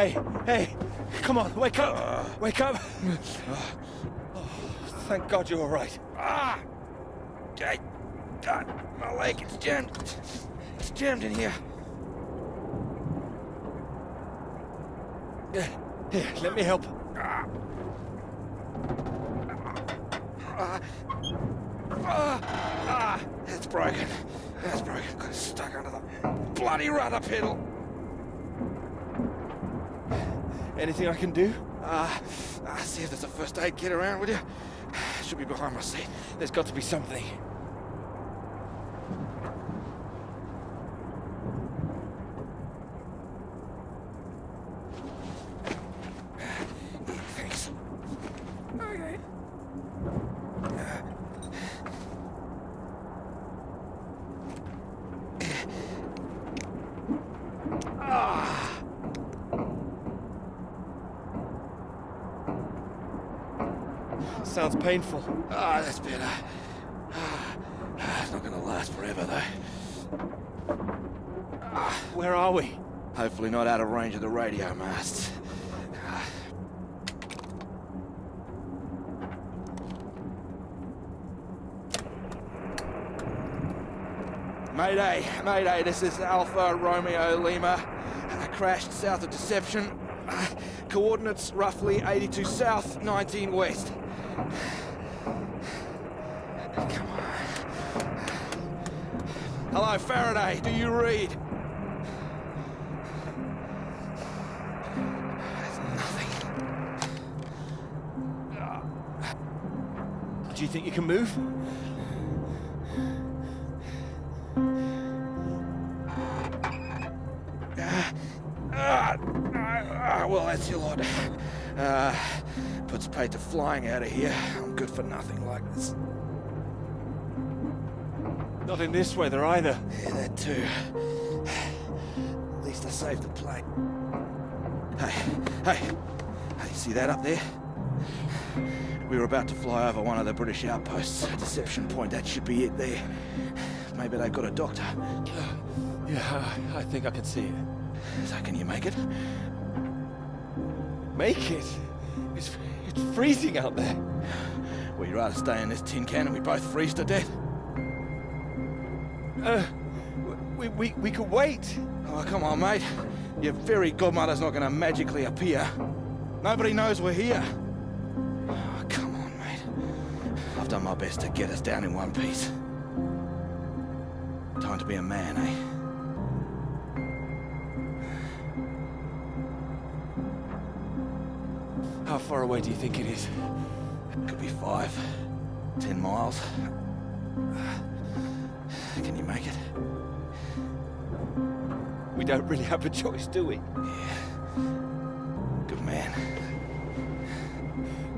Hey, come on, wake up! Wake up! Oh, thank God you're all right. Okay. God, my leg, it's jammed. It's jammed in here. Here, let me help. It's broken. It's broken. Got it stuck under the bloody rudder pedal. Anything I can do? See if there's a first aid kit around, would you? Should be behind my seat. There's got to be something. Thanks. Okay. Sounds painful. That's better. It's not gonna last forever, though. Where are we? Hopefully not out of range of the radio masts. Mayday, Mayday, this is Alpha Romeo Lima. Crashed south of Deception. Coordinates roughly 82 south, 19 west. Come on. Hello, Faraday, do you read? Nothing. Do you think you can move? Well, that's your lot. Puts paid to flying out of here. I'm good for nothing like this. Not in this weather either. Yeah, that too. At least I saved the plane. Hey, see that up there? We were about to fly over one of the British outposts. Deception Point, that should be it there. Maybe they've got a doctor. Yeah, I think I can see it. So can you make it? Make it? It's freezing out there. Well, you'd rather stay in this tin can and we both freeze to death? We could wait. Oh, come on, mate. Your fairy godmother's not gonna magically appear. Nobody knows we're here. Oh, come on, mate. I've done my best to get us down in one piece. Time to be a man, eh? How far away do you think it is? Could be 5, 10 miles. Can you make it? We don't really have a choice, do we? Yeah. Good man.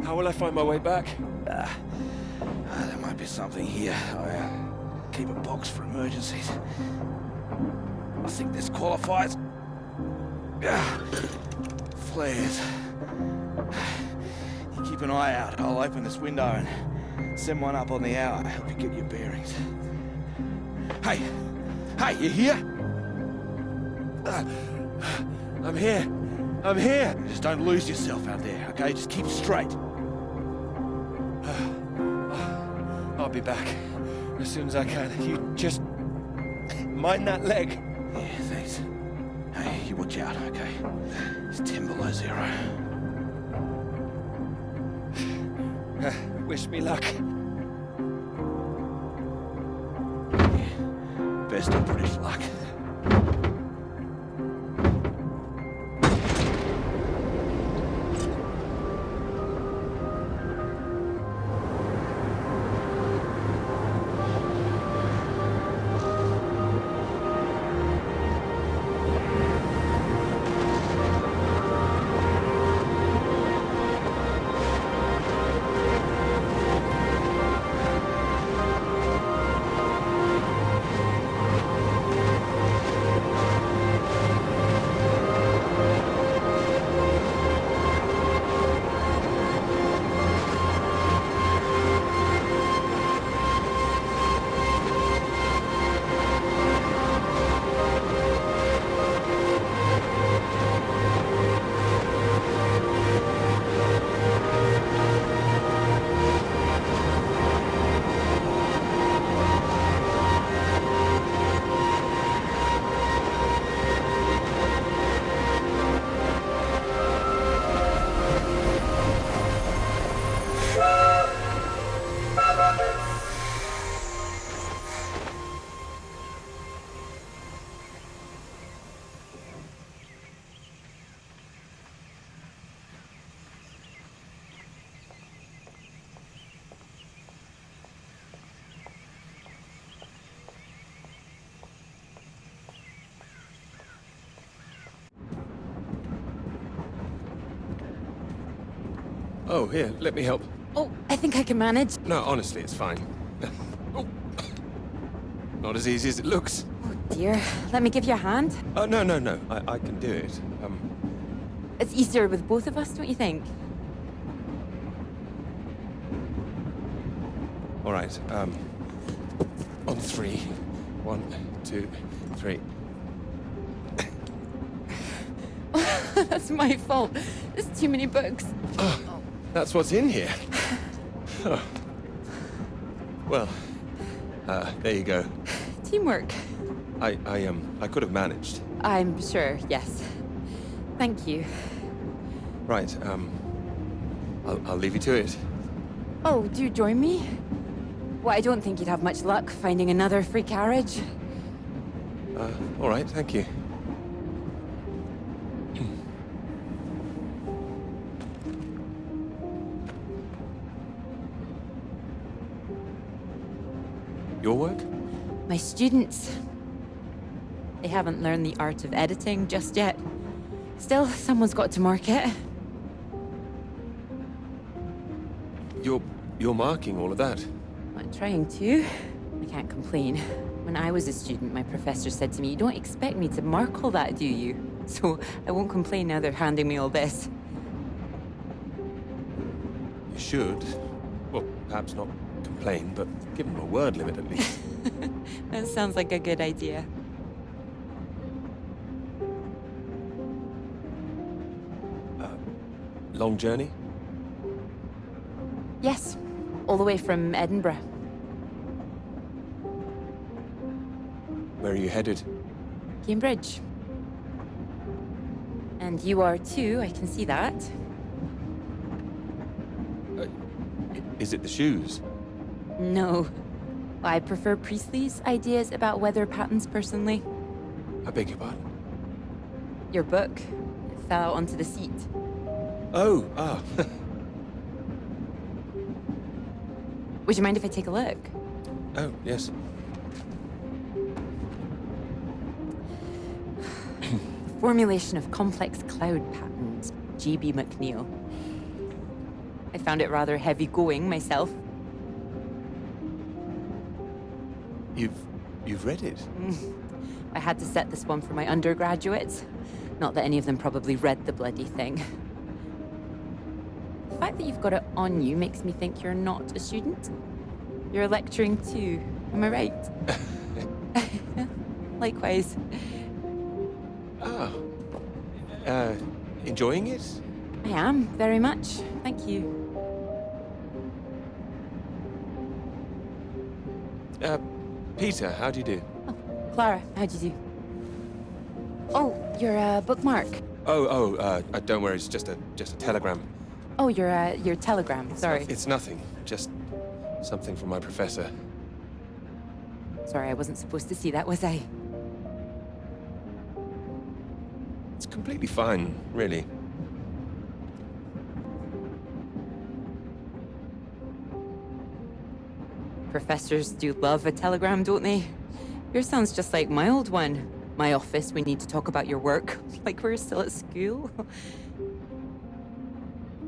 How will I find my way back? There might be something here. I keep a box for emergencies. I think this qualifies. Flares. You keep an eye out. I'll open this window and send one up on the hour. Help you get your bearings. Hey, you here? I'm here. I'm here. Just don't lose yourself out there, okay? Just keep straight. I'll be back as soon as I can. You just mind that leg. Yeah, thanks. Hey, you watch out, okay? It's 10 below 0. Wish me luck. Yeah. Best of British luck. Oh, here, let me help. Oh, I think I can manage. No, honestly, it's fine. Oh. Not as easy as it looks. Oh dear. Let me give you a hand. Oh, no, no, no. I can do it. It's easier with both of us, don't you think? All right, on three. 1, 2, 3. That's my fault. There's too many books. Oh, that's what's in here. Oh. Well, there you go. Teamwork. I could have managed. I'm sure, yes. Thank you. Right, I'll leave you to it. Oh, do you join me? Well, I don't think you'd have much luck finding another free carriage. All right, thank you. Your work? My students. They haven't learned the art of editing just yet. Still, someone's got to mark it. You're marking all of that? I'm trying to. I can't complain. When I was a student, my professor said to me, "You don't expect me to mark all that, do you?" So I won't complain now they're handing me all this. You should. Well, perhaps not complain, but give them a word limit at least. That sounds like a good idea. Long journey? Yes, all the way from Edinburgh. Where are you headed? Cambridge. And you are too, I can see that. Is it the shoes? No. I prefer Priestley's ideas about weather patterns personally. I beg your pardon? Your book. It fell out onto the seat. Oh, ah. Would you mind if I take a look? Oh, yes. Formulation of complex cloud patterns, J.B. McNeill. I found it rather heavy-going myself. You've read it? I had to set this one for my undergraduates. Not that any of them probably read the bloody thing. The fact that you've got it on you makes me think you're not a student. You're lecturing too, am I right? Likewise. Ah. Enjoying it? I am, very much. Thank you. Peter, how do you do? Oh, Clara, how'd you do? Oh, you're a bookmark. Don't worry, it's just a telegram. Oh, your telegram, sorry. It's nothing, just something from my professor. Sorry, I wasn't supposed to see that, was I? It's completely fine, really. Professors do love a telegram, don't they? Yours sounds just like my old one. My office, we need to talk about your work. Like we're still at school.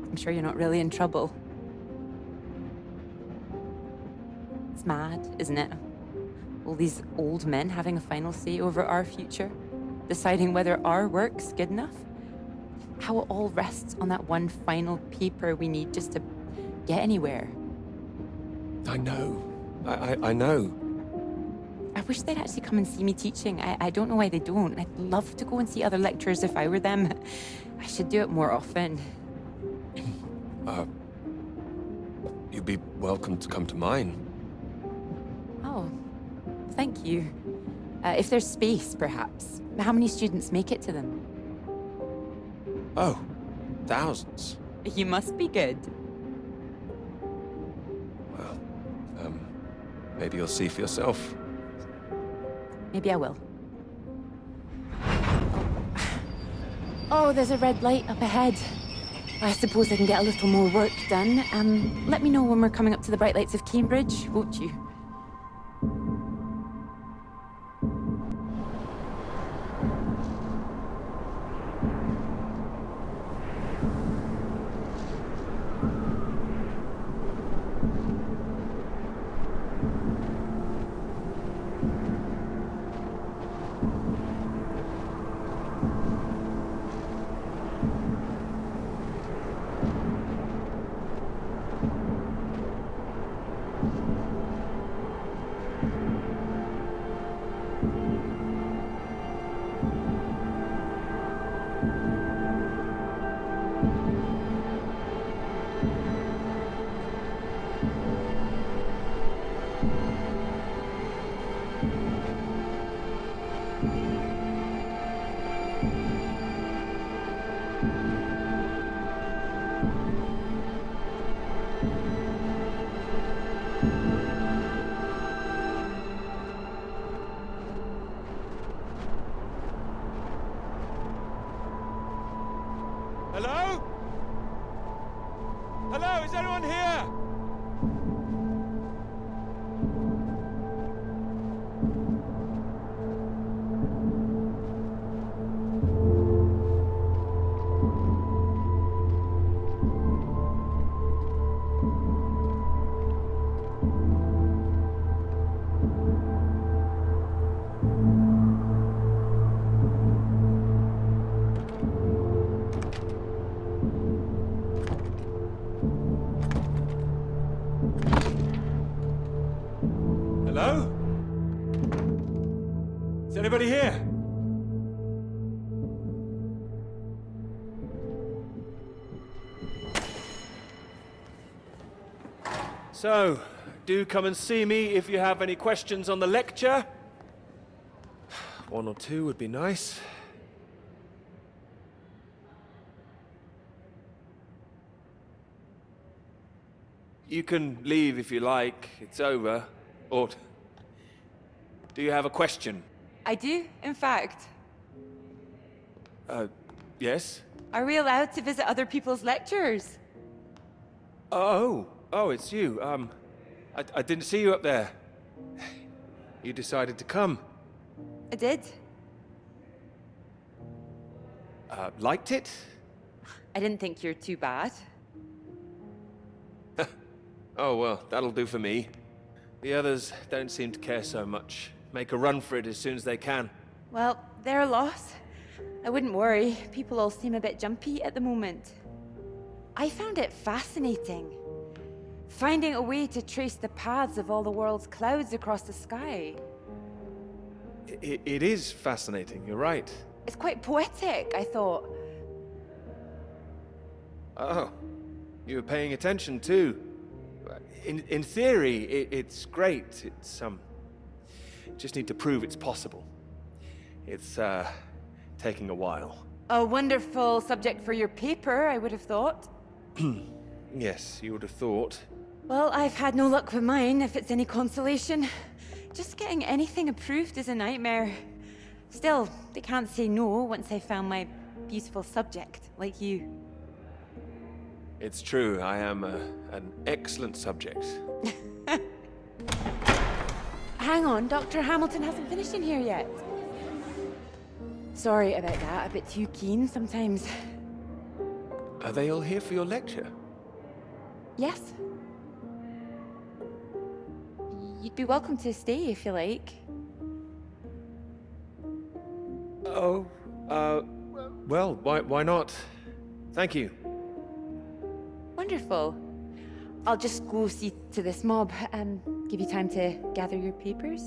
I'm sure you're not really in trouble. It's mad, isn't it? All these old men having a final say over our future, deciding whether our work's good enough. How it all rests on that one final paper we need just to get anywhere. I know. I know. I wish they'd actually come and see me teaching. I don't know why they don't. I'd love to go and see other lecturers if I were them. I should do it more often. You'd be welcome to come to mine. Oh, thank you. If there's space, perhaps. How many students make it to them? Oh, thousands. You must be good. Well, maybe you'll see for yourself. Maybe I will. Oh, there's a red light up ahead. I suppose I can get a little more work done. Let me know when we're coming up to the bright lights of Cambridge, won't you? Hello? Hello, is anyone here? Hello? Is anybody here? So, do come and see me if you have any questions on the lecture. One or two would be nice. You can leave if you like. It's over. Or do you have a question? I do, in fact. Yes? Are we allowed to visit other people's lectures? Oh, it's you. I didn't see you up there. You decided to come. I did. Liked it? I didn't think you're too bad. Oh, well, that'll do for me. The others don't seem to care so much. Make a run for it as soon as they can. Well, their loss. I wouldn't worry. People all seem a bit jumpy at the moment. I found it fascinating. Finding a way to trace the paths of all the world's clouds across the sky. It is fascinating, you're right. It's quite poetic, I thought. Oh, you were paying attention too. In theory, it's great. It's, just need to prove it's possible. It's, taking a while. A wonderful subject for your paper, I would have thought. Yes, you would have thought. Well, I've had no luck with mine, if it's any consolation. Just getting anything approved is a nightmare. Still, they can't say no once they've found my beautiful subject, like you. It's true, I am an excellent subject. Hang on, Dr. Hamilton hasn't finished in here yet. Sorry about that, a bit too keen sometimes. Are they all here for your lecture? Yes. You'd be welcome to stay if you like. Oh, well, why not? Thank you. Wonderful. I'll just go see to this mob and give you time to gather your papers.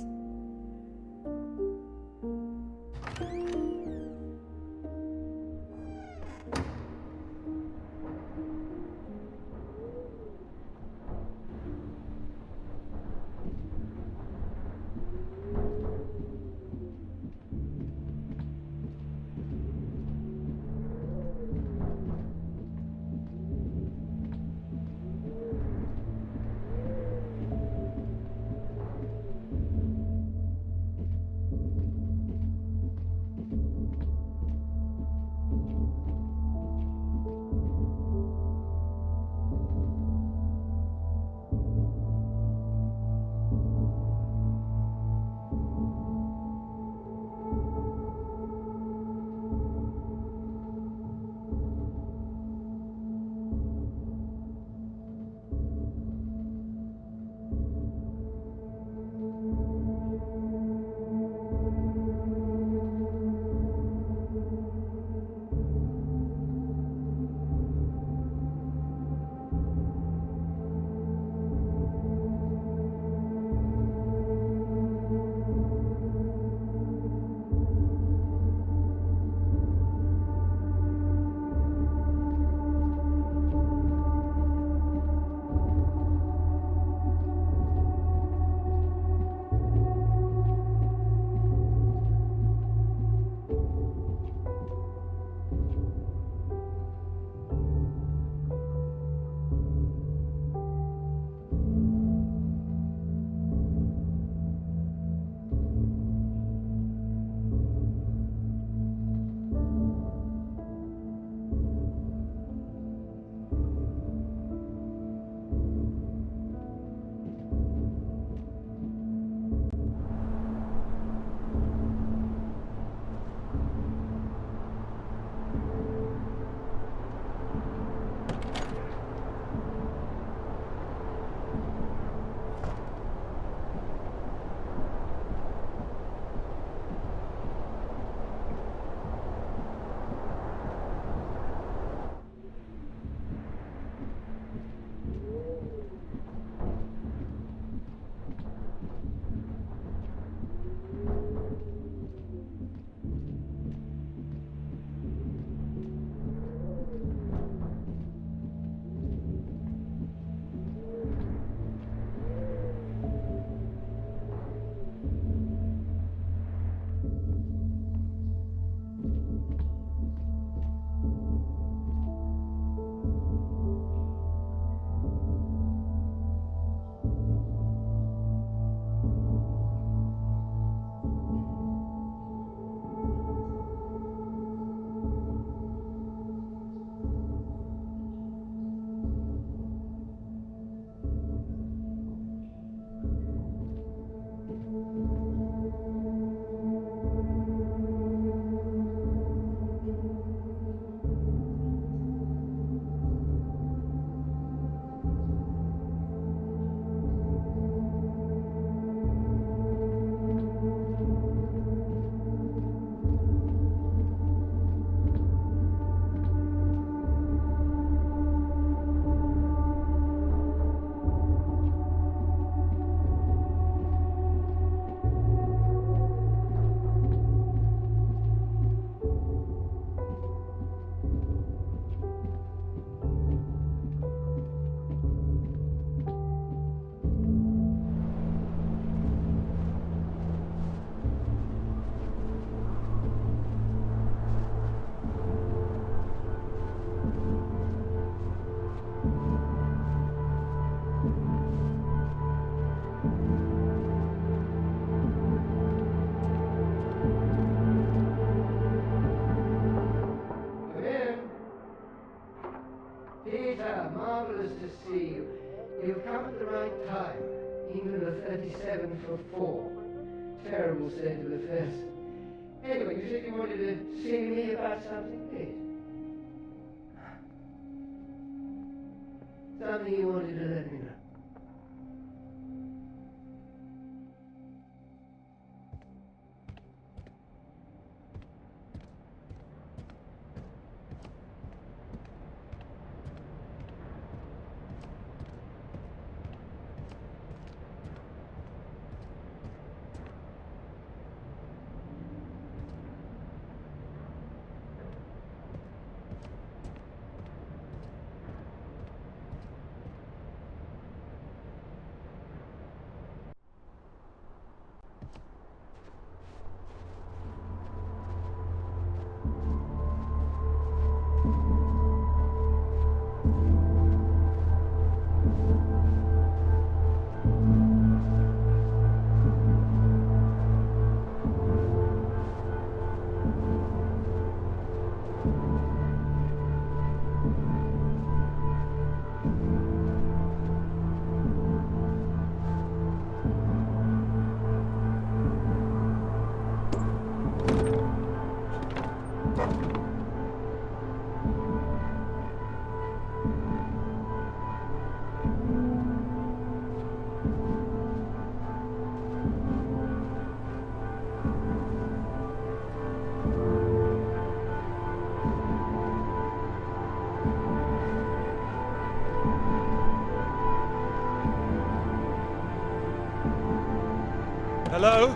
Peter, marvelous to see you. You've come at the right time. England are 37 for 4. Terrible state of affairs. Anyway, you said you wanted to see me about something, please. Something you wanted to let me know. Hello?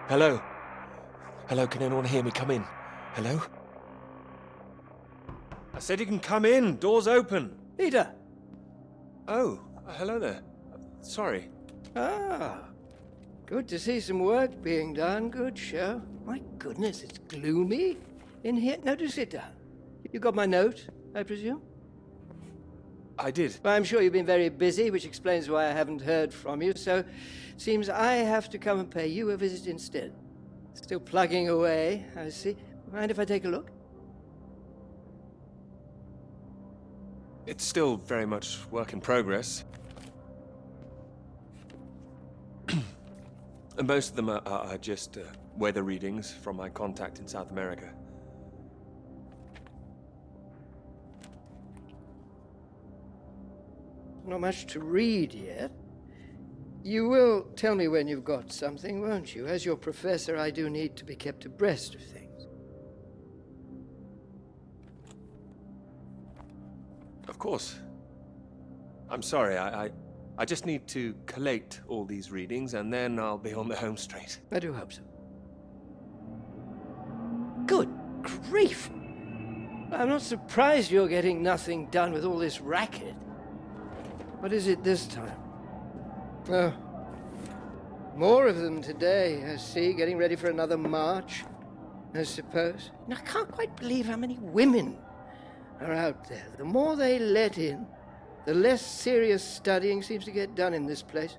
Hello? Hello, can anyone hear me? Come in. Hello? I said you can come in. Door's open. Peter! Oh, hello there. Sorry. Ah, good to see some work being done. Good show. My goodness, it's gloomy in here. No, do sit down. You got my note, I presume? I did. Well, I'm sure you've been very busy, which explains why I haven't heard from you, so seems I have to come and pay you a visit instead. Still plugging away, I see. Mind if I take a look? It's still very much work in progress. And most of them are just weather readings from my contact in South America. Not much to read yet. You will tell me when you've got something, won't you? As your professor, I do need to be kept abreast of things. Of course. I'm sorry, I just need to collate all these readings and then I'll be on the home straight. I do hope so. Good grief! I'm not surprised you're getting nothing done with all this racket. What is it this time? Oh, more of them today, I see, getting ready for another march, I suppose. And I can't quite believe how many women are out there. The more they let in, the less serious studying seems to get done in this place.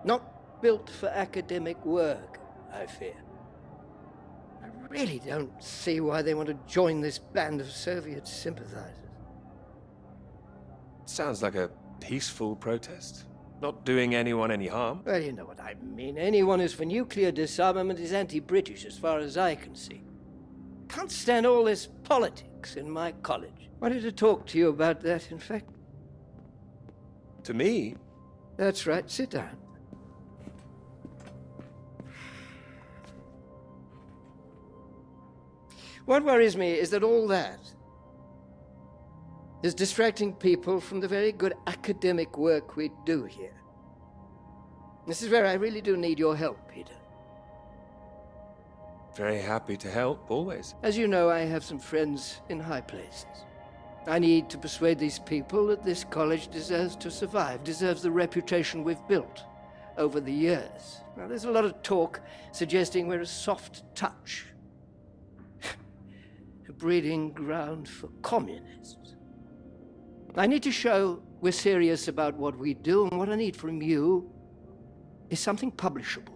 Not built for academic work, I fear. I really don't see why they want to join this band of Soviet sympathizers. Sounds like a peaceful protest. Not doing anyone any harm. Well, you know what I mean. Anyone who's for nuclear disarmament is anti-British as far as I can see. Can't stand all this politics in my college. Wanted to talk to you about that, in fact. To me? That's right. Sit down. What worries me is that all that is distracting people from the very good academic work we do here. This is where I really do need your help, Peter. Very happy to help, always. As you know, I have some friends in high places. I need to persuade these people that this college deserves to survive, deserves the reputation we've built over the years. Now, there's a lot of talk suggesting we're a soft touch, a breeding ground for communists. I need to show we're serious about what we do, and what I need from you is something publishable.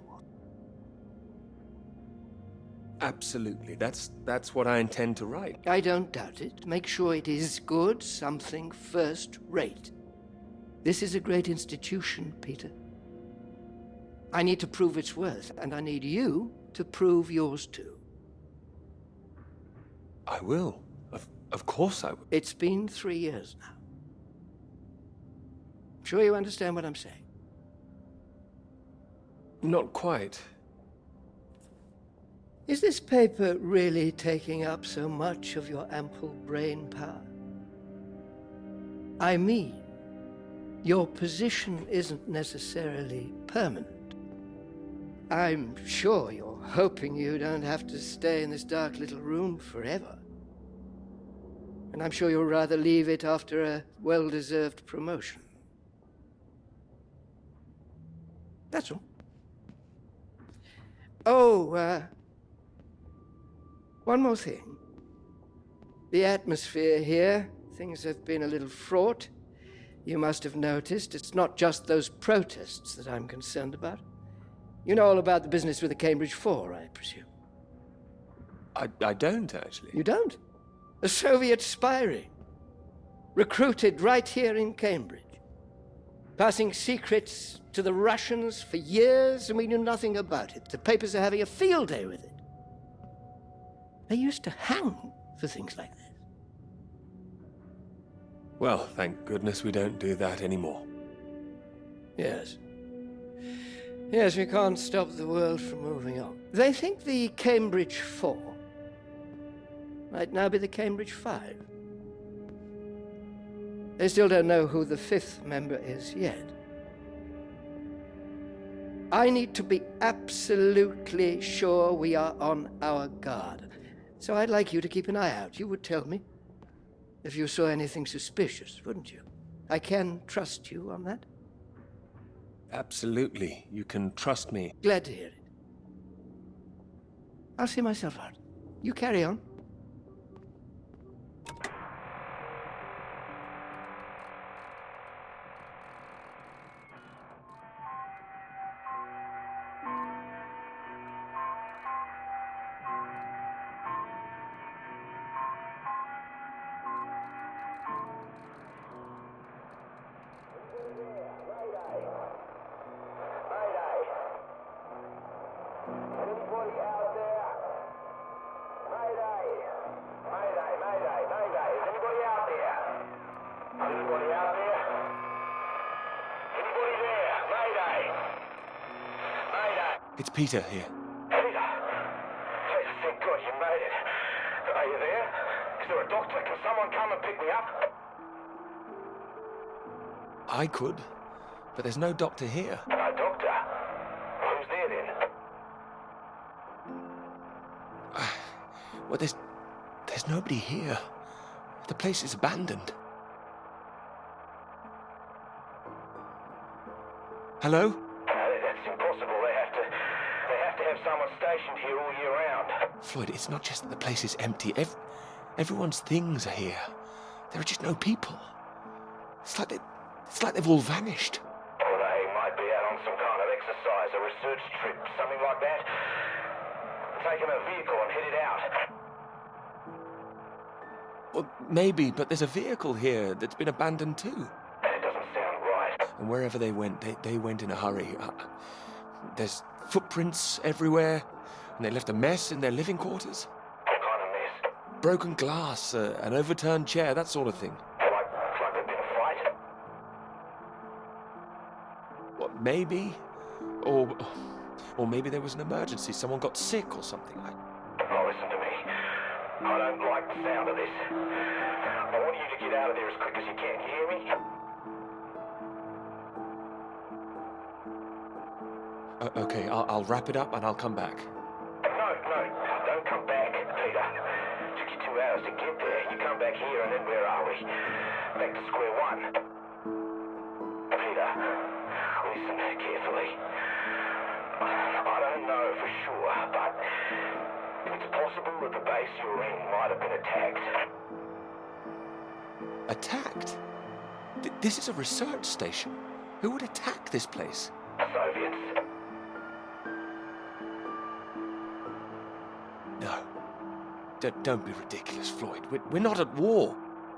Absolutely. That's what I intend to write. I don't doubt it. Make sure it is good, something first rate. This is a great institution, Peter. I need to prove its worth, and I need you to prove yours too. I will. Of course I will. It's been 3 years now. Sure you understand what I'm saying? Not quite. Is this paper really taking up so much of your ample brain power? I mean, your position isn't necessarily permanent. I'm sure you're hoping you don't have to stay in this dark little room forever. And I'm sure you'll rather leave it after a well-deserved promotion. That's all. Oh, one more thing. The atmosphere here, things have been a little fraught. You must have noticed it's not just those protests that I'm concerned about. You know all about the business with the Cambridge Four, I presume. I don't, actually. You don't? A Soviet spy ring. Recruited right here in Cambridge. Passing secrets to the Russians for years, and we knew nothing about it. The papers are having a field day with it. They used to hang for things like this. Well, thank goodness we don't do that anymore. Yes. Yes, we can't stop the world from moving on. They think the Cambridge Four might now be the Cambridge Five. They still don't know who the fifth member is yet. I need to be absolutely sure we are on our guard. So I'd like you to keep an eye out. You would tell me if you saw anything suspicious, wouldn't you? I can trust you on that? Absolutely. You can trust me. Glad to hear it. I'll see myself out. You carry on. It's Peter here. Peter! Please, thank God you made it. Are you there? Is there a doctor? Can someone come and pick me up? I could, but there's no doctor here. No doctor? Who's there then? Well, there's nobody here. The place is abandoned. Hello? That's impossible. They have to have someone stationed here all year round. Floyd, it's not just that the place is empty. Everyone's things are here. There are just no people. It's like they've all vanished. Well, they might be out on some kind of exercise, a research trip, something like that. Taking a vehicle and headed out. Well, maybe, but there's a vehicle here that's been abandoned too. That doesn't sound right. And wherever they went, they went in a hurry. There's footprints everywhere, and they left a mess in their living quarters. What kind of mess? Broken glass, an overturned chair, that sort of thing. Like there'd been a fight? What, maybe? Or maybe there was an emergency. Someone got sick or something. Oh, listen to me. I don't like the sound of this. I want you to get out of there as quick as you can. You hear me? Okay, I'll wrap it up and I'll come back. No, don't come back, Peter. Took you 2 hours to get there. You come back here and then where are we? Back to square one. Peter, listen carefully. I don't know for sure, but it's possible that the base you're in might have been attacked. Attacked? This is a research station. Who would attack this place? Soviets. No. Don't be ridiculous, Floyd. We're not at war.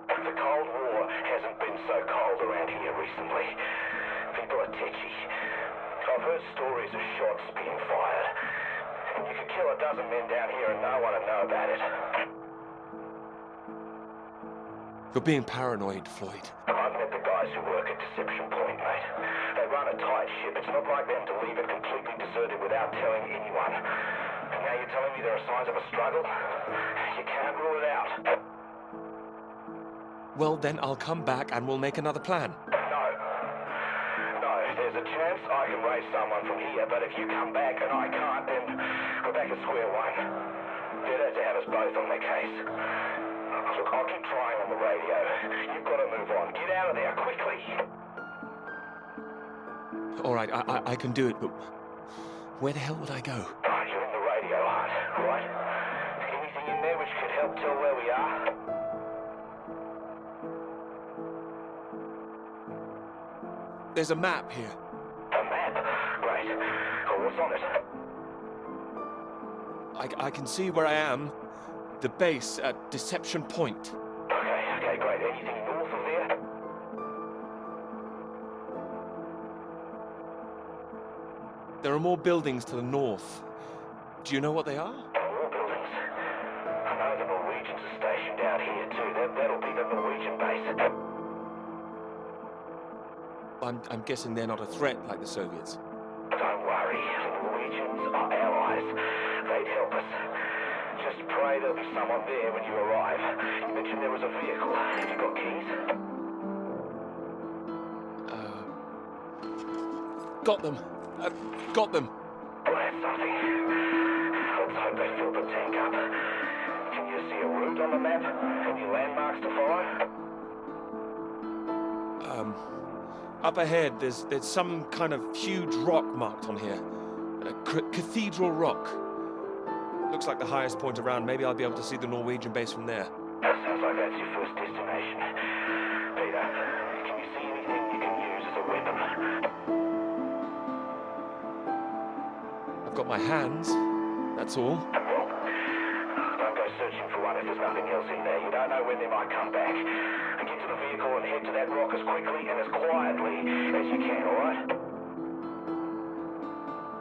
The Cold War hasn't been so cold around here recently. People are tetchy. I've heard stories of shots being fired. And you could kill a dozen men down here and no one would know about it. You're being paranoid, Floyd. I've met the guys who work at Deception Point, mate. They run a tight ship. It's not like them to leave it completely deserted without telling anyone. And now you're telling me there are signs of a struggle? You can't rule it out. Well, then I'll come back and we'll make another plan. No, there's a chance I can raise someone from here, but if you come back and I can't, then we're back at square one. Better to have us both on the case. Look, I'll keep trying on the radio. You've got to move on. Get out of there, quickly! All right, I can do it, but where the hell would I go? You're in the radio hunt, right? Anything in there which could help tell where we are? There's a map here. A map? Great. Oh, what's on it? I can see where I am. The base at Deception Point. Okay, great. Anything north of there? There are more buildings to the north. Do you know what they are? More buildings. I know the Norwegians are stationed out here too. That'll be the Norwegian base. I'm guessing they're not a threat like the Soviets. Don't worry. The Norwegians are allies. They'd help us. Just pray there'll be someone there when you arrive. You mentioned there was a vehicle. Have you got keys? Got them. Got them. Well, that's something. Let's hope they fill the tank up. Can you see a route on the map? Any landmarks to follow? Up ahead, there's some kind of huge rock marked on here. Cathedral Rock. Looks like the highest point around. Maybe I'll be able to see the Norwegian base from there. That sounds like that's your first destination. Peter, can you see anything you can use as a weapon? I've got my hands. That's all. Well, don't go searching for one if there's nothing else in there. You don't know when they might come back. Get to the vehicle and head to that rock as quickly and as quietly as you can, all right?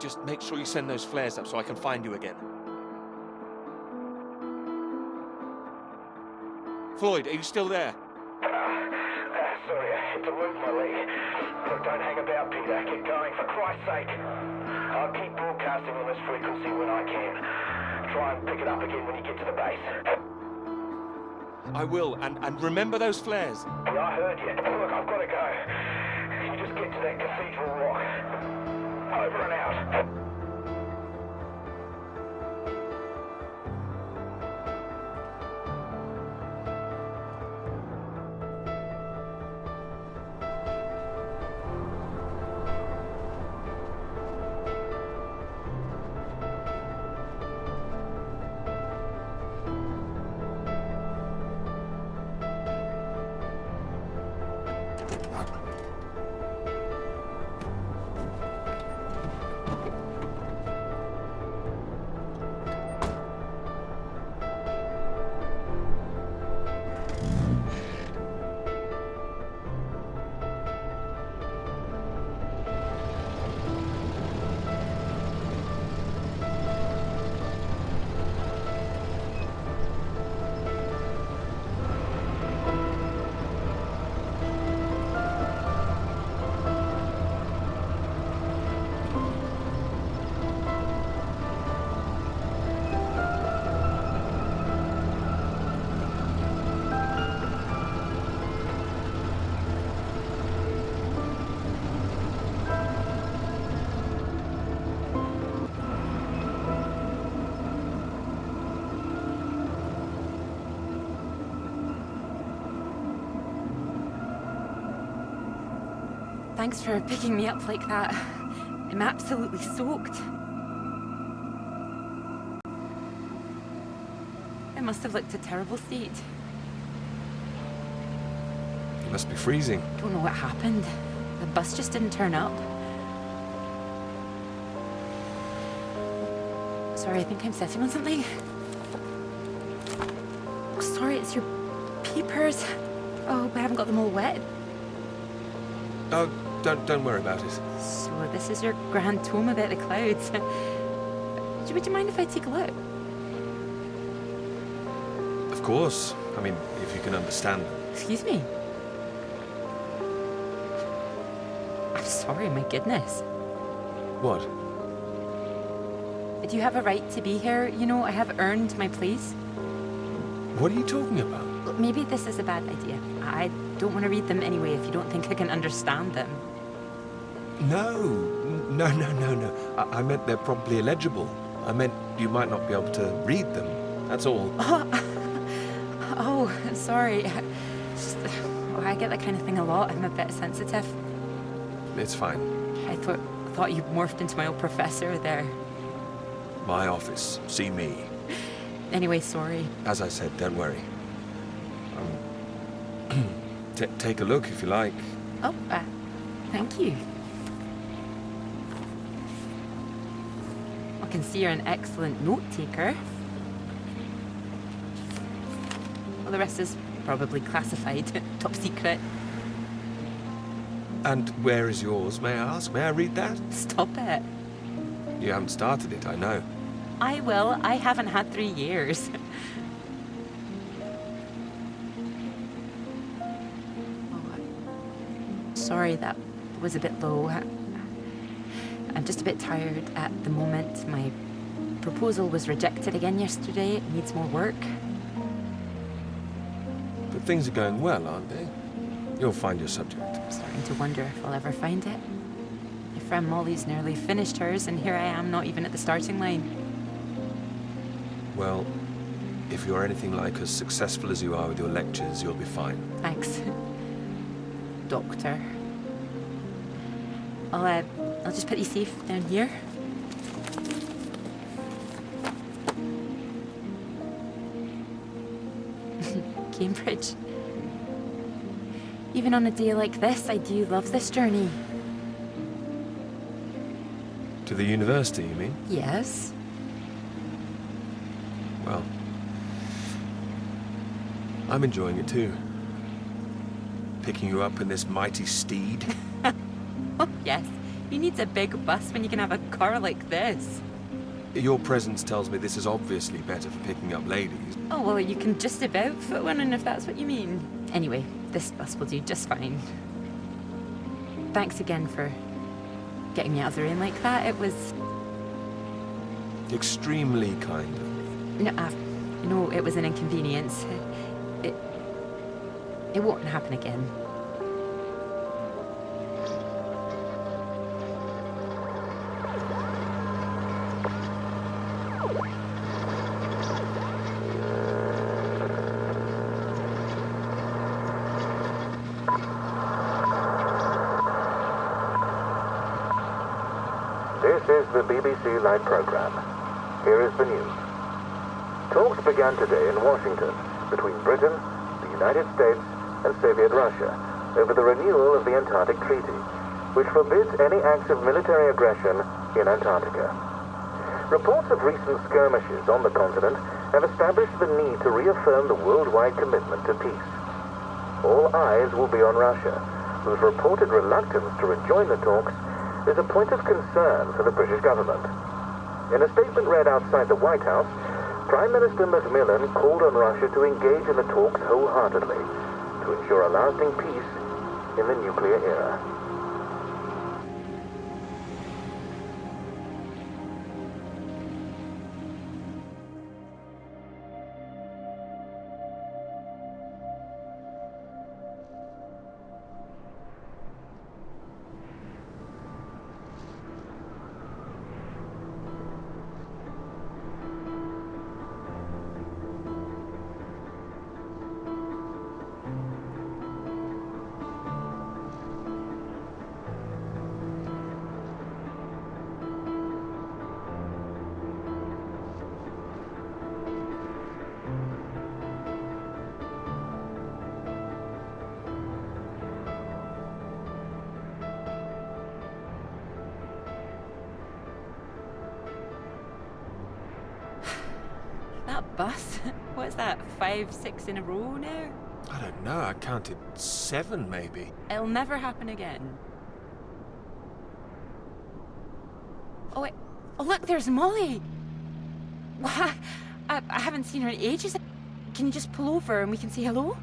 Just make sure you send those flares up so I can find you again. Floyd, are you still there? Sorry, I had to move my leg. Look, don't hang about, Peter. Get going, for Christ's sake. I'll keep broadcasting on this frequency when I can. Try and pick it up again when you get to the base. I will, and remember those flares. Yeah, I heard you. Look, I've got to go. You just get to that cathedral rock. Over and out. thanks for picking me up like that. I'm absolutely soaked. I must have looked a terrible state. You must be freezing. Don't know what happened. The bus just didn't turn up. Sorry, I think I'm sitting on something. Oh, sorry, it's your papers. Oh, I haven't got them all wet. Oh, don't worry about it. So this is your grand tome about the clouds. Would you mind if I take a look? Of course. I mean, if you can understand them. Excuse me? I'm sorry, my goodness. What? Do you have a right to be here? You know, I have earned my place. What are you talking about? Look, maybe this is a bad idea. I don't want to read them anyway if you don't think I can understand them. No. I meant they're probably illegible. I meant you might not be able to read them. That's all. Oh, sorry. Just, I get that kind of thing a lot. I'm a bit sensitive. It's fine. I thought you morphed into my old professor there. My office. See me. Anyway, sorry. As I said, don't worry. Take a look if you like. Oh, thank you. I can see you're an excellent note taker. Well, the rest is probably classified, top secret. And where is yours, may I ask? May I read that? Stop it. You haven't started it, I know. I will. I haven't had 3 years. Sorry, that was a bit low. I'm just a bit tired at the moment. My proposal was rejected again yesterday. It needs more work. But things are going well, aren't they? You'll find your subject. I'm starting to wonder if I'll ever find it. My friend Molly's nearly finished hers, and here I am, not even at the starting line. Well, if you're anything like as successful as you are with your lectures, you'll be fine. Thanks, Doctor. I'll just put you safe down here. Cambridge. Even on a day like this, I do love this journey. To the university, you mean? Yes. Well, I'm enjoying it too. Picking you up in this mighty steed. Oh, yes. Who needs a big bus when you can have a car like this? Your presence tells me this is obviously better for picking up ladies. Oh, well, you can just about fit one in if that's what you mean. Anyway, this bus will do just fine. Thanks again for getting me out of the rain like that. It was... Extremely kind of me. No, it was an inconvenience. It won't happen again. This is the BBC Light Program. Here is the news. Talks began today in Washington between Britain, the United States, and Soviet Russia over the renewal of the Antarctic Treaty, which forbids any acts of military aggression in Antarctica. Reports of recent skirmishes on the continent have established the need to reaffirm the worldwide commitment to peace. All eyes will be on Russia, whose reported reluctance to rejoin the talks is a point of concern for the British government. In a statement read outside the White House, Prime Minister Macmillan called on Russia to engage in the talks wholeheartedly to ensure a lasting peace in the nuclear era. bus? What's that, 5, 6 in a row now? I don't know, I counted 7 maybe. It'll never happen again. Oh, wait. Oh, look, there's Molly! Why? I haven't seen her in ages. Can you just pull over and we can say hello?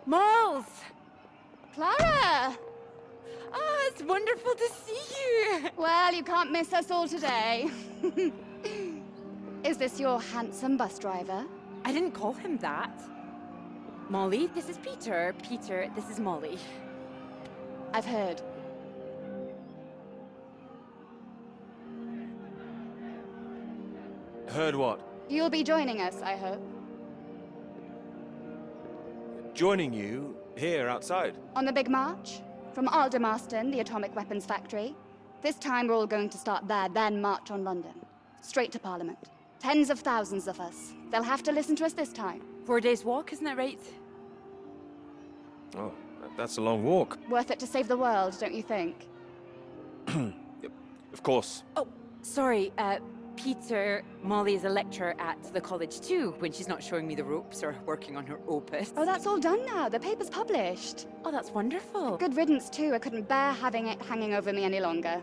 Moles! Clara! Oh, it's wonderful to see you! Well, you can't miss us all today. Is this your handsome bus driver? I didn't call him that. Molly, this is Peter. Peter, this is Molly. I've heard. Heard what? You'll be joining us, I hope. Joining you here outside. On the big march? From Aldermaston, the atomic weapons factory. This time we're all going to start there, then march on London. Straight to Parliament. Tens of thousands of us. They'll have to listen to us this time. 4 days walk, isn't that right? Oh, that's a long walk. Worth it to save the world, don't you think? Of course. Oh, sorry, Peter, Molly is a lecturer at the college too, when she's not showing me the ropes or working on her opus. Oh, that's all done now. The paper's published. Oh, that's wonderful. Good riddance, too. I couldn't bear having it hanging over me any longer.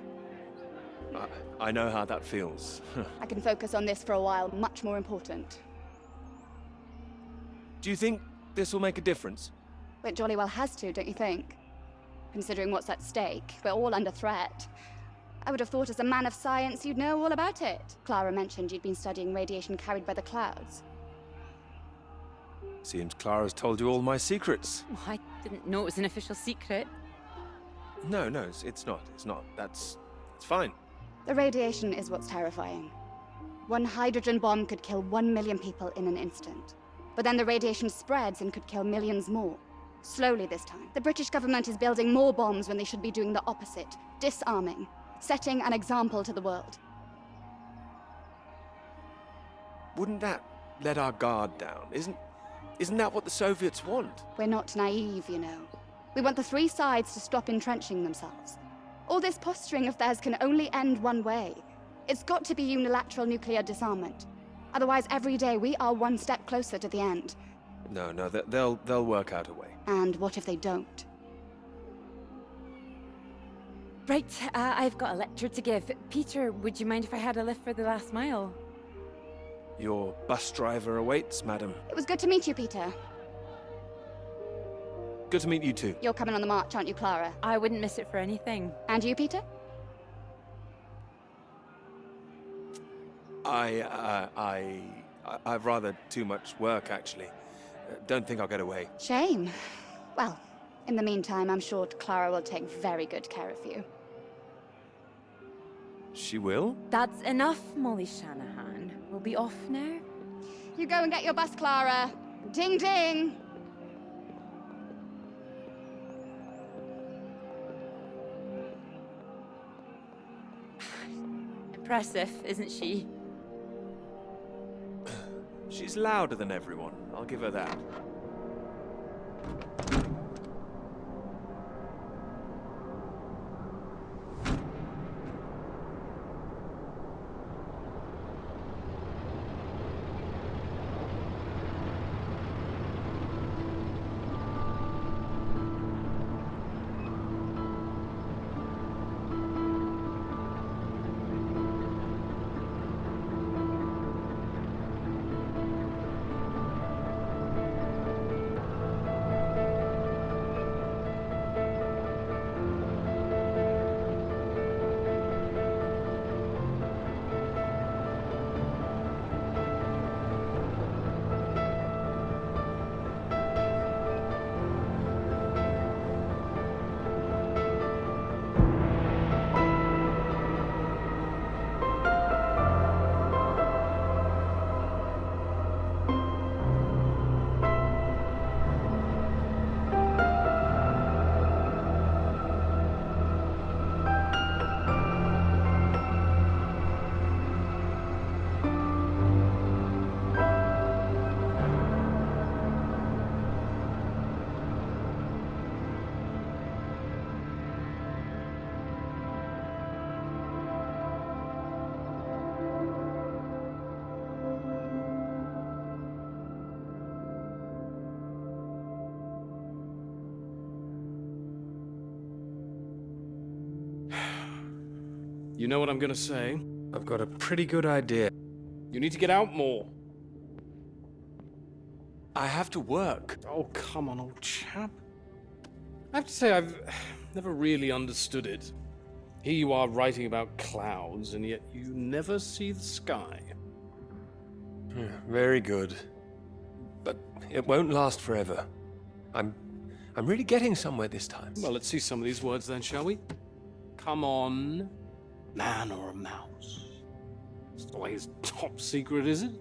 I know how that feels. I can focus on this for a while, much more important. Do you think this will make a difference? It jolly well has to, don't you think? Considering what's at stake, we're all under threat. I would have thought as a man of science you'd know all about it. Clara mentioned you'd been studying radiation carried by the clouds. Seems Clara's told you all my secrets. Oh, I didn't know it was an official secret. No, it's not. It's fine. The radiation is what's terrifying. One hydrogen bomb could kill 1 million people in an instant. But then the radiation spreads and could kill millions more. Slowly this time. The British government is building more bombs when they should be doing the opposite. Disarming. Setting an example to the world. Wouldn't that let our guard down? Isn't that what the Soviets want? We're not naive, you know. We want the three sides to stop entrenching themselves. All this posturing of theirs can only end one way. It's got to be unilateral nuclear disarmament. Otherwise, every day we are one step closer to the end. No, they'll work out a way. And what if they don't? Right, I've got a lecture to give. Peter, would you mind if I had a lift for the last mile? Your bus driver awaits, madam. It was good to meet you, Peter. Good to meet you too. You're coming on the march, aren't you, Clara? I wouldn't miss it for anything. And you, Peter? I've rather too much work, actually. Don't think I'll get away. Shame. Well, in the meantime, I'm sure Clara will take very good care of you. She will? That's enough, Molly Shanahan. We'll be off now. You go and get your bus, Clara. Ding ding! Impressive, isn't she? She's louder than everyone. I'll give her that. You know what I'm gonna say? I've got a pretty good idea. You need to get out more. I have to work. Oh, come on, old chap. I have to say, I've never really understood it. Here you are writing about clouds, and yet you never see the sky. Yeah, very good. But it won't last forever. I'm really getting somewhere this time. Well, let's see some of these words then, shall we? Come on. Man or a mouse? It's the way it's top secret, is it?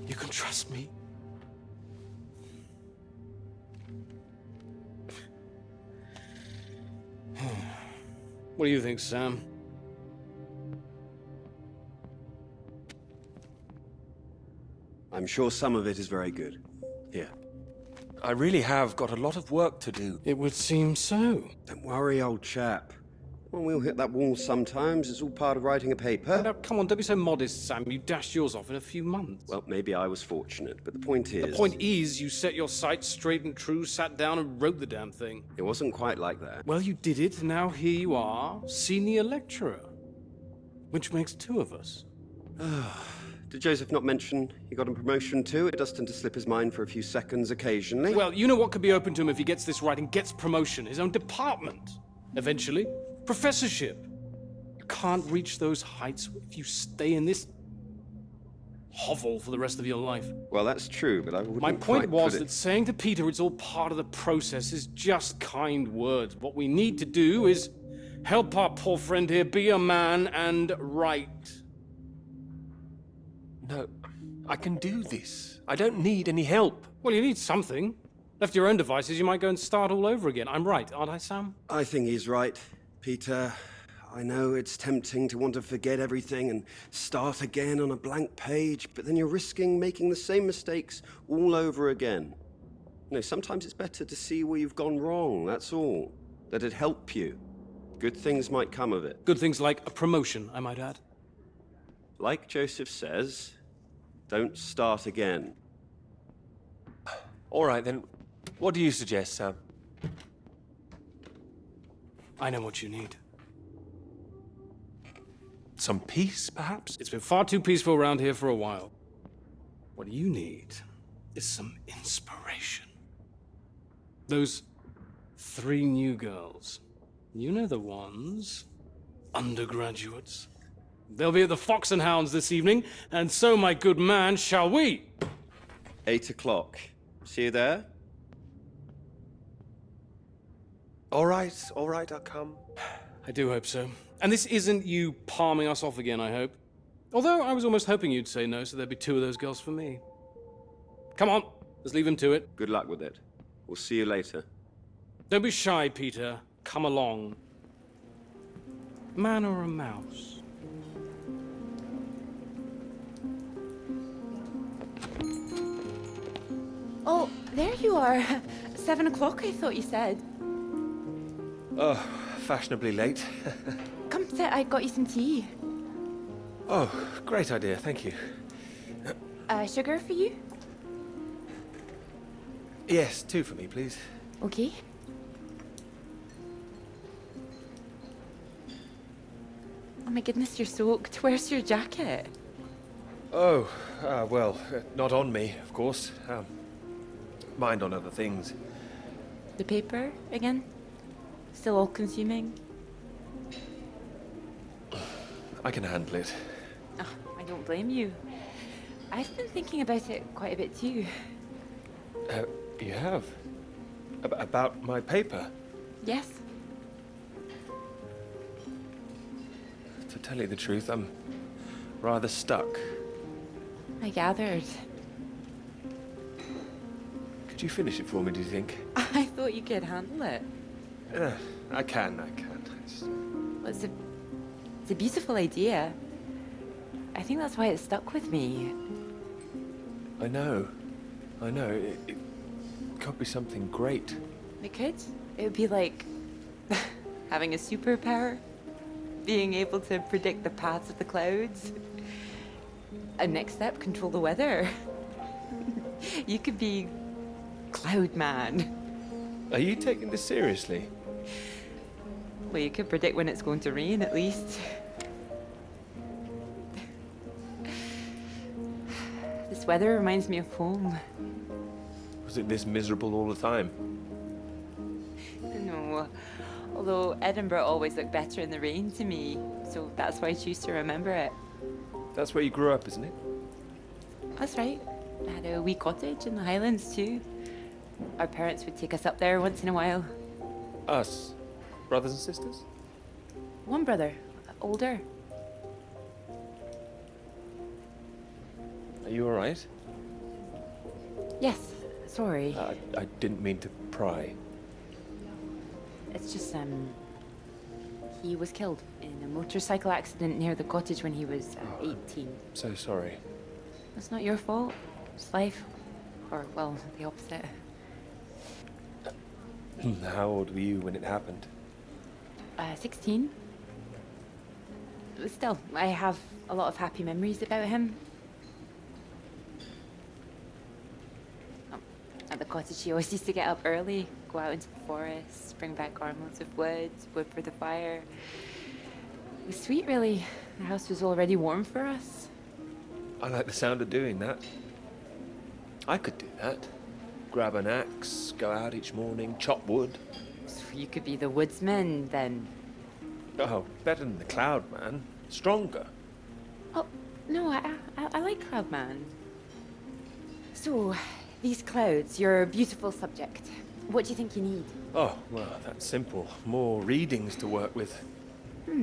You can trust me. What do you think, Sam? I'm sure some of it is very good. Here. I really have got a lot of work to do. It would seem so. Don't worry, old chap. Well, we'll hit that wall sometimes. It's all part of writing a paper. Now, come on, don't be so modest, Sam. You dashed yours off in a few months. Well, maybe I was fortunate, but the point is... The point is, you set your sights straight and true, sat down and wrote the damn thing. It wasn't quite like that. Well, you did it, and now here you are, senior lecturer. Which makes two of us. Did Joseph not mention he got a promotion too? It does tend to slip his mind for a few seconds occasionally. Well, you know what could be open to him if he gets this right and gets promotion? His own department. Eventually. Professorship. You can't reach those heights if you stay in this hovel for the rest of your life. Well, that's true, but I wouldn't My point quite was put that it... saying to Peter it's all part of the process is just kind words. What we need to do is help our poor friend here be a man and write. No, I can do this. I don't need any help. Well, you need something. Left to your own devices, you might go and start all over again. I'm right, aren't I, Sam? I think he's right, Peter. I know it's tempting to want to forget everything and start again on a blank page, but then you're risking making the same mistakes all over again. You know, sometimes it's better to see where you've gone wrong, that's all. That'd help you. Good things might come of it. Good things like a promotion, I might add. Like Joseph says, don't start again. All right, then. What do you suggest, Sam? I know what you need. Some peace, perhaps? It's been far too peaceful around here for a while. What you need is some inspiration. Those 3 new girls. You know the ones. Undergraduates. They'll be at the Fox and Hounds this evening, and so, my good man, shall we? 8 o'clock. See you there? All right, I'll come. I do hope so. And this isn't you palming us off again, I hope. Although I was almost hoping you'd say no, so there'd be 2 of those girls for me. Come on, let's leave him to it. Good luck with it. We'll see you later. Don't be shy, Peter. Come along. Man or a mouse? Oh, there you are. 7 o'clock, I thought you said. Oh, fashionably late. Come sit, I got you some tea. Oh, great idea, thank you. Sugar for you? Yes, 2 for me, please. Okay. Oh my goodness, you're soaked. Where's your jacket? Oh, well, not on me, of course. Mind on other things. The paper again? Still all consuming? I can handle it. Oh, I don't blame you. I've been thinking about it quite a bit too. You have? About my paper? Yes? To tell you the truth, I'm rather stuck. I gathered. Could you finish it for me, do you think? I thought you could handle it. I can. Well, it's a beautiful idea. I think that's why it stuck with me. I know. It could be something great. It could. It would be like having a superpower. Being able to predict the paths of the clouds. And next step, control the weather. You could be Cloud Man. Are you taking this seriously? Well, you could predict when it's going to rain, at least. This weather reminds me of home. Was it this miserable all the time? No. Although Edinburgh always looked better in the rain to me, so that's why I choose to remember it. That's where you grew up, isn't it? That's right. I had a wee cottage in the Highlands too. Our parents would take us up there once in a while. Us? Brothers and sisters? One brother, older. Are you alright? Yes, sorry. I didn't mean to pry. It's just, he was killed in a motorcycle accident near the cottage when he was 18. So sorry. It's not your fault. It's life. Or, well, the opposite. How old were you when it happened? 16. But still, I have a lot of happy memories about him. At the cottage, he always used to get up early, go out into the forest, bring back armloads of wood for the fire. It was sweet, really. The house was already warm for us. I like the sound of doing that. I could do that. Grab an axe, go out each morning, chop wood. So you could be the woodsman, then. Oh, better than the Cloud Man. Stronger. Oh, no, I like Cloudman. So, these clouds, your beautiful subject. What do you think you need? Oh, well, that's simple. More readings to work with.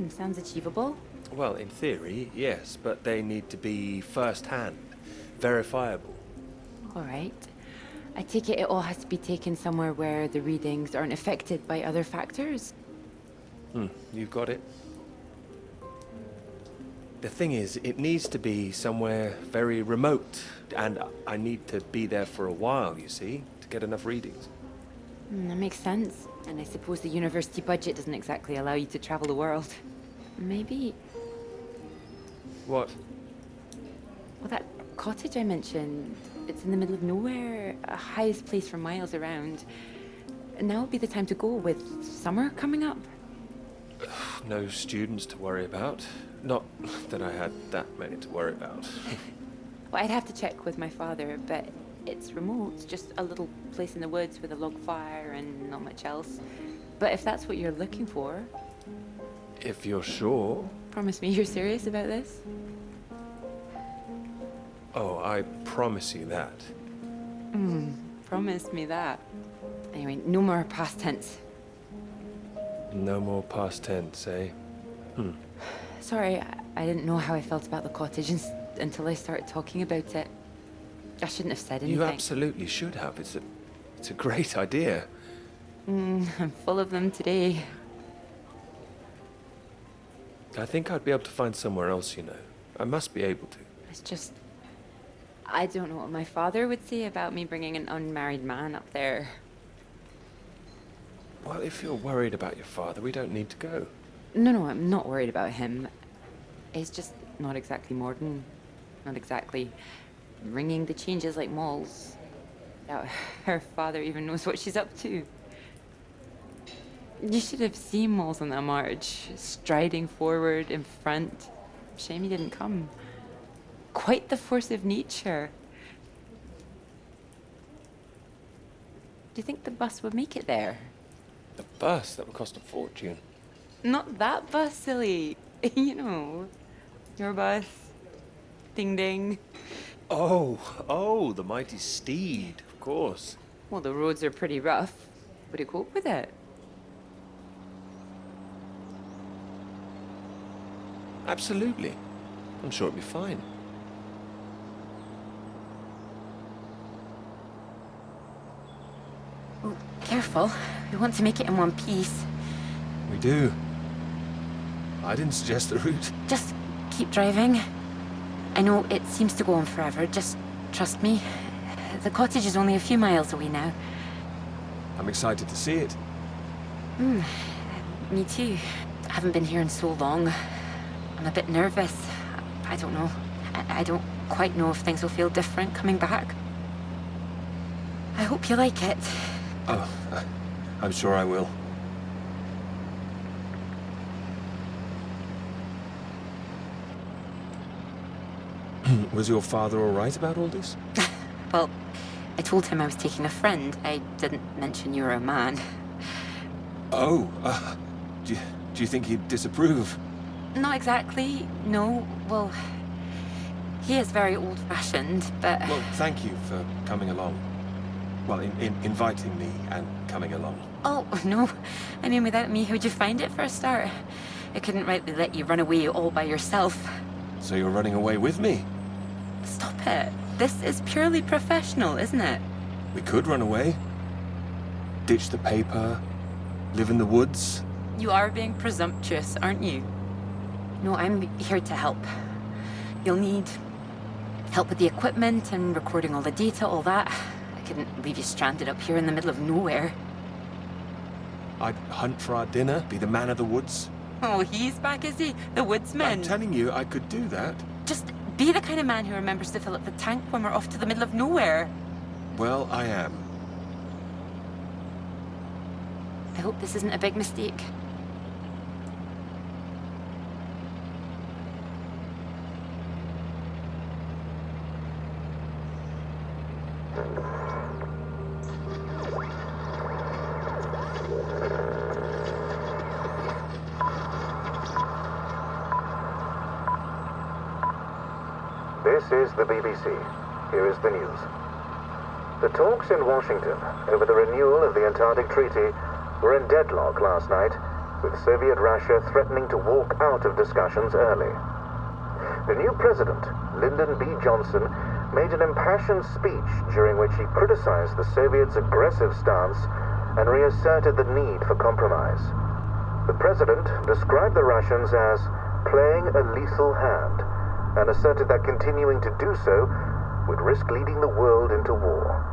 Sounds achievable. Well, in theory, yes, but they need to be first-hand, verifiable. All right. I take it all has to be taken somewhere where the readings aren't affected by other factors. You've got it. The thing is, it needs to be somewhere very remote, and I need to be there for a while, you see, to get enough readings. That makes sense. And I suppose the university budget doesn't exactly allow you to travel the world. Maybe... What? Well, that cottage I mentioned, it's in the middle of nowhere, highest place for miles around. Now would be the time to go with summer coming up. No students to worry about. Not that I had that many to worry about. Well, I'd have to check with my father, but it's remote, just a little place in the woods with a log fire and not much else. But if that's what you're looking for... If you're sure. Promise me you're serious about this? Oh, I promise you that. Promise me that. Anyway, no more past tense. No more past tense, eh? Sorry, I didn't know how I felt about the cottage until I started talking about it. I shouldn't have said anything. You absolutely should have. It's a great idea. I'm full of them today. I think I'd be able to find somewhere else, you know. I must be able to. It's just... I don't know what my father would say about me bringing an unmarried man up there. Well, if you're worried about your father, we don't need to go. No, I'm not worried about him. He's just not exactly modern. Not exactly ringing the changes like Moll's. Doubt her father even knows what she's up to. You should have seen Moll's on that march, striding forward in front. Shame he didn't come. Quite the force of nature. Do you think the bus would make it there? The bus, that would cost a fortune. Not that bus, silly. You know, your bus. Ding ding. Oh, the mighty steed, of course. Well, the roads are pretty rough. Would you cope with it? Absolutely. I'm sure it'd be fine. Oh, careful. We want to make it in one piece. We do. I didn't suggest the route. Just keep driving. I know it seems to go on forever. Just trust me. The cottage is only a few miles away now. I'm excited to see it. Me too. I haven't been here in so long. I'm a bit nervous. I don't know. I don't quite know if things will feel different coming back. I hope you like it. Oh, I'm sure I will. Was your father all right about all this? Well, I told him I was taking a friend. I didn't mention you were a man. Oh, do you think he'd disapprove? Not exactly, no. Well, he is very old-fashioned, but... Well, thank you for coming along. Well, inviting me and coming along. Oh, no. I mean, without me, how'd you find it for a start? I couldn't rightly let you run away all by yourself. So you're running away with me? Stop it. This is purely professional, isn't it? We could run away. Ditch the paper. Live in the woods. You are being presumptuous, aren't you? No, I'm here to help. You'll need help with the equipment and recording all the data, all that. I couldn't leave you stranded up here in the middle of nowhere. I'd hunt for our dinner, be the man of the woods. Oh, he's back, is he? The woodsman. I'm telling you, I could do that. Just be the kind of man who remembers to fill up the tank when we're off to the middle of nowhere. Well, I am. I hope this isn't a big mistake. This is the BBC. Here is the news. The talks in Washington over the renewal of the Antarctic Treaty were in deadlock last night, with Soviet Russia threatening to walk out of discussions early. The new president, Lyndon B. Johnson, made an impassioned speech during which he criticized the Soviets' aggressive stance and reasserted the need for compromise. The president described the Russians as playing a lethal hand and asserted that continuing to do so would risk leading the world into war.